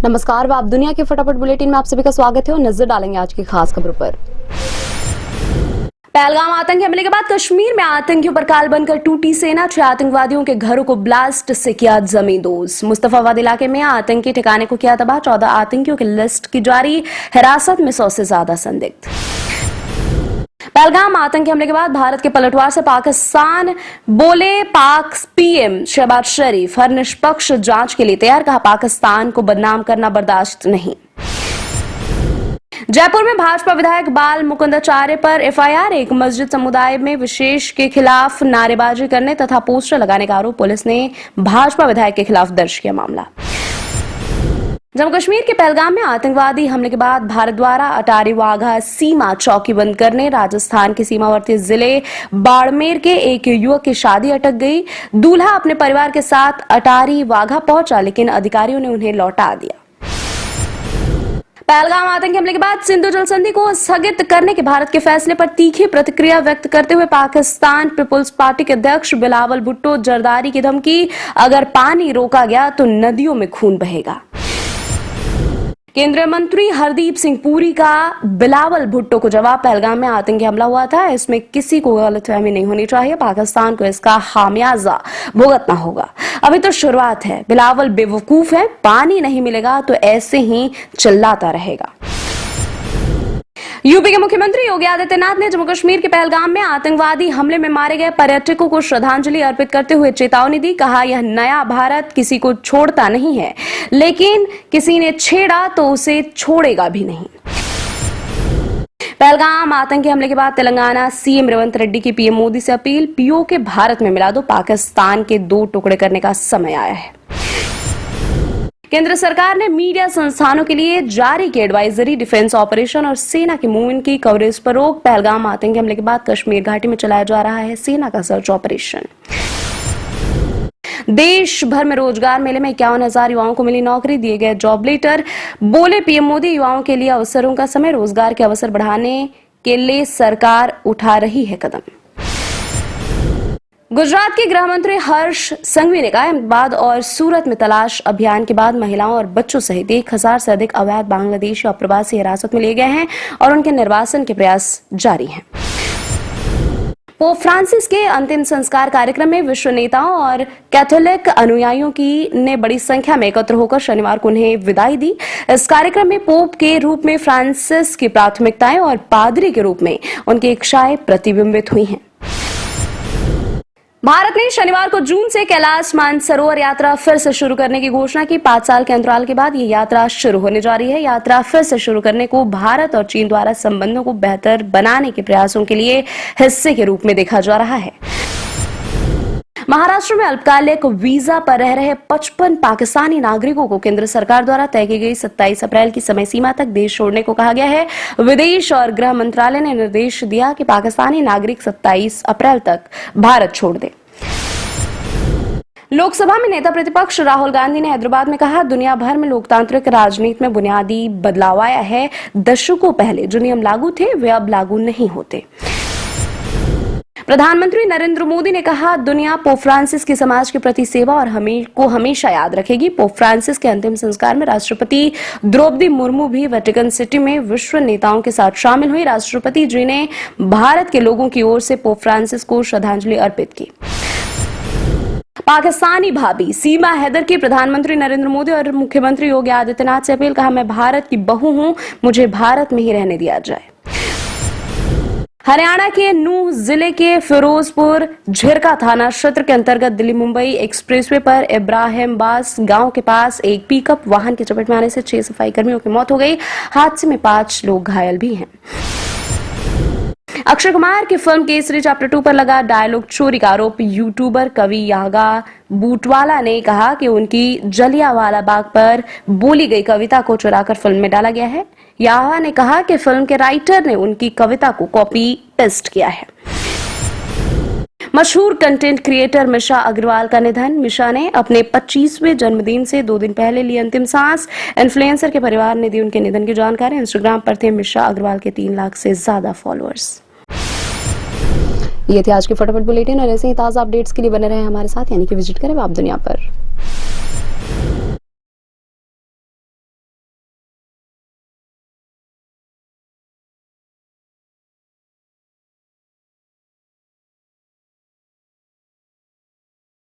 नमस्कार, आप दुनिया के फटाफट बुलेटिन में आप सभी का स्वागत है और नजर डालेंगे आज की खास खबरों पर। पहलगाम आतंकी हमले के बाद कश्मीर में आतंकियों पर काल बनकर टूटी सेना। 6 आतंकवादियों के घरों को ब्लास्ट से किया जमींदोज। मुस्तफाबाद इलाके में आतंकी ठिकाने को किया तबाह। 14 आतंकियों की लिस्ट की जारी। हिरासत में 100 से ज्यादा संदिग्ध। पहलगाम आतंकी हमले के बाद भारत के पलटवार से पाकिस्तान बोले, पाक पीएम शहबाज शरीफ हर निष्पक्ष जांच के लिए तैयार। कहा, पाकिस्तान को बदनाम करना बर्दाश्त नहीं। जयपुर में भाजपा विधायक बाल मुकुंदाचार्य पर एफआईआर। एक मस्जिद समुदाय में विशेष के खिलाफ नारेबाजी करने तथा पोस्टर लगाने का आरोप। पुलिस ने भाजपा विधायक के खिलाफ दर्ज किया मामला। जम्मू कश्मीर के पहलगाम में आतंकवादी हमले के बाद भारत द्वारा अटारी वाघा सीमा चौकी बंद करने। राजस्थान के सीमावर्ती जिले बाड़मेर के एक युवक की शादी अटक गई। दूल्हा अपने परिवार के साथ अटारी वाघा पहुंचा, लेकिन अधिकारियों ने उन्हें लौटा दिया। पहलगाम आतंकी हमले के बाद सिंधु जल संधि को स्थगित करने के भारत के फैसले पर तीखी प्रतिक्रिया व्यक्त करते हुए पाकिस्तान पीपुल्स पार्टी के अध्यक्ष बिलावल भुट्टो जरदारी की धमकी। अगर पानी रोका गया तो नदियों में खून बहेगा। केंद्रीय मंत्री हरदीप सिंह पुरी का बिलावल भुट्टो को जवाब। पहलगाम में आतंकी हमला हुआ था, इसमें किसी को गलतफहमी नहीं होनी चाहिए। पाकिस्तान को इसका खामियाजा भुगतना होगा। अभी तो शुरुआत है। बिलावल बेवकूफ है। पानी नहीं मिलेगा तो ऐसे ही चिल्लाता रहेगा। यूपी के मुख्यमंत्री योगी आदित्यनाथ ने जम्मू कश्मीर के पहलगाम में आतंकवादी हमले में मारे गए पर्यटकों को श्रद्धांजलि अर्पित करते हुए चेतावनी दी। कहा, यह नया भारत किसी को छोड़ता नहीं है, लेकिन किसी ने छेड़ा तो उसे छोड़ेगा भी नहीं। पहलगाम आतंकी हमले के बाद तेलंगाना सीएम रेवंत रेड्डी की पीएम मोदी से अपील। पीओके भारत में मिला दो, पाकिस्तान के 2 टुकड़े करने का समय आया है। केंद्र सरकार ने मीडिया संस्थानों के लिए जारी की एडवाइजरी। डिफेंस ऑपरेशन और सेना के मूवमेंट की कवरेज पर रोक। पहलगाम आतंकी हमले के बाद कश्मीर घाटी में चलाया जा रहा है सेना का सर्च ऑपरेशन। देश भर में रोजगार मेले में 51,000 युवाओं को मिली नौकरी। दिए गए जॉब लेटर। बोले पीएम मोदी, युवाओं के लिए अवसरों का समय। रोजगार के अवसर बढ़ाने के लिए सरकार उठा रही है कदम। गुजरात के गृह मंत्री हर्ष संघवी ने कहा, अहमदाबाद और सूरत में तलाश अभियान के बाद महिलाओं और बच्चों सहित 1000 से अधिक अवैध बांग्लादेशी अप्रवासी हिरासत में लिए गए हैं और उनके निर्वासन के प्रयास जारी हैं। पोप फ्रांसिस के अंतिम संस्कार कार्यक्रम में विश्व नेताओं और कैथोलिक अनुयायियों ने बड़ी संख्या में एकत्र होकर शनिवार को उन्हें विदाई दी। इस कार्यक्रम में पोप के रूप में फ्रांसिस की प्राथमिकताएं और पादरी के रूप में उनकी इच्छाएं प्रतिबिंबित हुई हैं। भारत ने शनिवार को जून से कैलाश मानसरोवर यात्रा फिर से शुरू करने की घोषणा की। 5 साल के अंतराल के बाद ये यात्रा शुरू होने जा रही है। यात्रा फिर से शुरू करने को भारत और चीन द्वारा संबंधों को बेहतर बनाने के प्रयासों के लिए हिस्से के रूप में देखा जा रहा है। महाराष्ट्र में अल्पकालिक वीजा पर रह रहे 55 पाकिस्तानी नागरिकों को केंद्र सरकार द्वारा तय की गई 27 अप्रैल की समय सीमा तक देश छोड़ने को कहा गया है। विदेश और गृह मंत्रालय ने निर्देश दिया कि पाकिस्तानी नागरिक 27 अप्रैल तक भारत छोड़ दें। लोकसभा में नेता प्रतिपक्ष राहुल गांधी ने हैदराबाद में कहा, दुनिया भर में लोकतांत्रिक राजनीति में बुनियादी बदलाव आया है। दशकों पहले जो नियम लागू थे वे अब लागू नहीं होते। प्रधानमंत्री नरेंद्र मोदी ने कहा, दुनिया पोप फ्रांसिस की समाज के प्रति सेवा और को हमेशा याद रखेगी। पोप फ्रांसिस के अंतिम संस्कार में राष्ट्रपति द्रौपदी मुर्मू भी वेटिकन सिटी में विश्व नेताओं के साथ शामिल हुई। राष्ट्रपति जी ने भारत के लोगों की ओर से पोप फ्रांसिस को श्रद्धांजलि अर्पित की। पाकिस्तानी भाभी सीमा हैदर की प्रधानमंत्री नरेंद्र मोदी और मुख्यमंत्री योगी आदित्यनाथ से अपील। कहा, मैं भारत की बहू हूं, मुझे भारत में ही रहने दिया जाए। हरियाणा के नूह जिले के फिरोजपुर झिरका थाना क्षेत्र के अंतर्गत दिल्ली मुंबई एक्सप्रेसवे पर इब्राहिमबास गांव के पास एक पिकअप वाहन की चपेट में आने से 6 सफाई कर्मियों की मौत हो गई। हादसे में 5 लोग घायल भी हैं। अक्षय कुमार की फिल्म केसरी चैप्टर 2 पर लगा डायलॉग चोरी का आरोप यूट्यूबर कवि यागा बूटवाला ने कहा कि उनकी जलियांवाला बाग पर बोली गई कविता को चुराकर फिल्म में डाला गया है। यागा ने कहा कि फिल्म के राइटर ने उनकी कविता को कॉपी पेस्ट किया है। मशहूर कंटेंट क्रिएटर मिशा अग्रवाल का निधन। मिशा ने अपने 25वें जन्मदिन से 2 दिन पहले ली अंतिम सांस। इन्फ्लुएंसर के परिवार ने दी उनके निधन की जानकारी। इंस्टाग्राम पर थे मिशा अग्रवाल के 3 लाख से ज्यादा फॉलोअर्स। ये थे आज के फटाफट बुलेटिन और ऐसे ही ताज़ा अपडेट्स के लिए बने रहे हमारे साथ, यानी कि विजिट करें आप दुनिया पर।